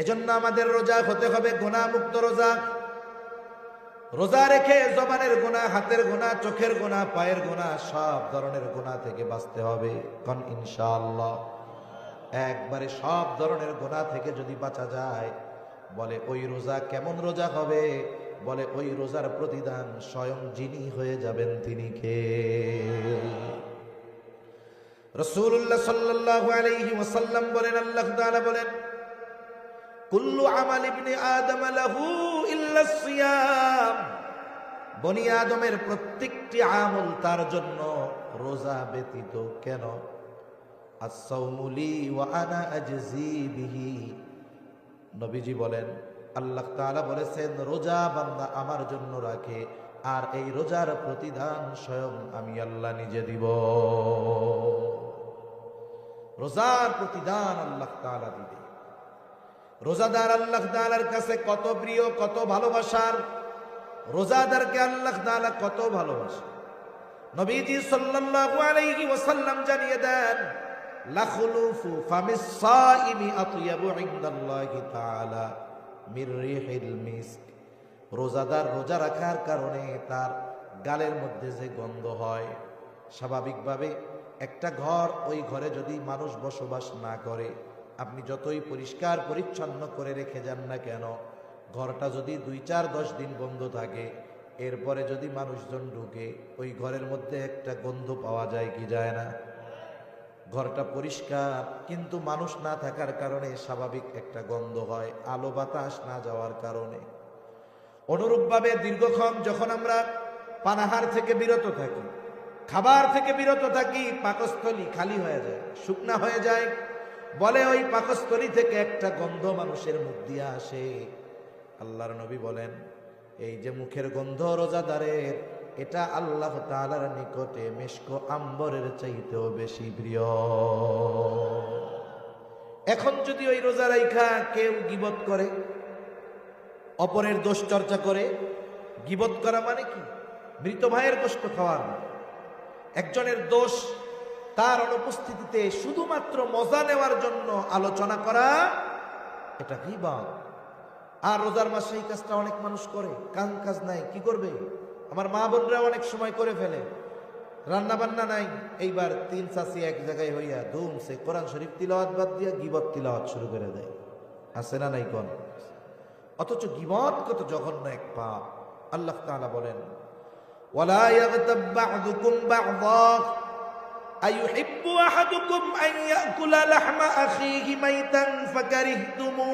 এজন্য আমাদের রোজা হতে হবে গুনাহমুক্ত রোজা। রোজা রেখে জবানের গুনাহ, হাতের গুনাহ, চোখের গুনাহ, পায়ের গুনাহ, সব ধরনের গুনাহ থেকে বাঁচতে হবে। কোন ইনশাআল্লাহ। একবারে সব ধরনের গুনাহ থেকে যদি বাঁচা যায়, বলে ওই রোজা কেমন রোজা হবে? বলে ওই রোজার প্রতিদান স্বয়ং যিনি হয়ে যাবেন তিনি কে? রাসূলুল্লাহ সাল্লাল্লাহু আলাইহি ওয়াসাল্লাম বলেন, আল্লাহ তাআলা বলেন, কুল্লু আমাল ইবনে আদম লাহু ইল্লা সিয়াম। বনি আদমের প্রত্যেকটি আমল তার জন্য, রোজা ব্যতীত। কেন? আস-সাওমু লি ওয়া আনা আজজি বিহি। নবীজি বলেন, আল্লাহ তাআলা বলেছেন, রোজা বান্দা আমার জন্য রাখে, আর এই রোজার প্রতিদান স্বয়ং আমি আল্লাহ নিজে দিব। রোজার প্রতিদান আল্লাহ তাআলা দিবে। রোজাদার আল্লাহ তাআলার কাছে কত প্রিয়, কত ভালোবাসার। রোজাদারকে আল্লাহ তাআলা কত ভালোবাসে। নবীজি সাল্লাল্লাহু আলাইহি ওয়াসাল্লাম জানিয়ে দেন, লাখুলুফু ফামিস সাইমি আতয়াবু ইনদাল্লাহি তাআলা মির রিহিল মিস্ক। রোজাদার রোজা রাখার কারণে তার গালের মধ্যে যে গন্ধ হয়, স্বাভাবিকভাবে একটা ঘর, ওই ঘরে যদি মানুষ বসবাস না করে, আপনি যতই পরিষ্কার পরিচ্ছন্ন করে রেখে যান না কেন, ঘরটা যদি 2-4-10 দিন বন্ধ থাকে, এরপরে যদি মানুষজন ঢুকে, ওই ঘরের মধ্যে একটা গন্ধ পাওয়া যায় কি যায় না? ঘরটা পরিষ্কার, কিন্তু মানুষ না থাকার কারণে স্বাভাবিক একটা গন্ধ হয়, আলো বাতাস না যাওয়ার কারণে। অনুরূপভাবে দীর্ঘক্ষণ যখন আমরা পানাহার থেকে বিরত থাকি, খাবার থেকে বিরত থাকি, পাকস্থলী খালি হয়ে যায়, শুকনা হয়ে যায়। বলে ওই পাকস্থলী থেকে একটা গন্ধ মানুষের মুখ দিয়ে আসে। আল্লাহর নবী বলেন, এই যে মুখের গন্ধ রোজাদারের, এটা আল্লাহ তাআলার নিকটে মিশক আম্বরের চাইতেও বেশি প্রিয়। এখন যদি ওই রোজা রাইখা কেউ গীবত করে, অপরের দোষ চর্চা করে, গীবত করা মানে কি? মৃত ভাইয়ের গোশত খাওয়ার। একজনের দোষ তার অনুপস্থিতিতে শুধুমাত্র মজা নেওয়ার জন্য আলোচনা করা, এটা গীবত। আর রোজার মাসে এই কাজটা অনেক মানুষ করে, কাজ নাই, কি করবে? আমার মা বোনরা অনেক সময় করে ফেলে, রান্না বান্না নাই, এইবার 3 চাচি এক জায়গায় হইয়া ধুমসে কোরআন শরীফ তিলাওয়াত বাদ দিয়া গীবত তিলাওয়াত শুরু করে দেয়। আছে না নাই কোন? অথচ গীবত কত জঘন্য এক পাপ। আল্লাহ তাআলা বলেন, ওয়ালা ইয়াগতাব বা'দুকুম বা'দা আইয়ুহিব্বু আহাদুকুম আন ইয়াকুলা লাহমা আখিহি মাইতান ফাকারিহতুমু।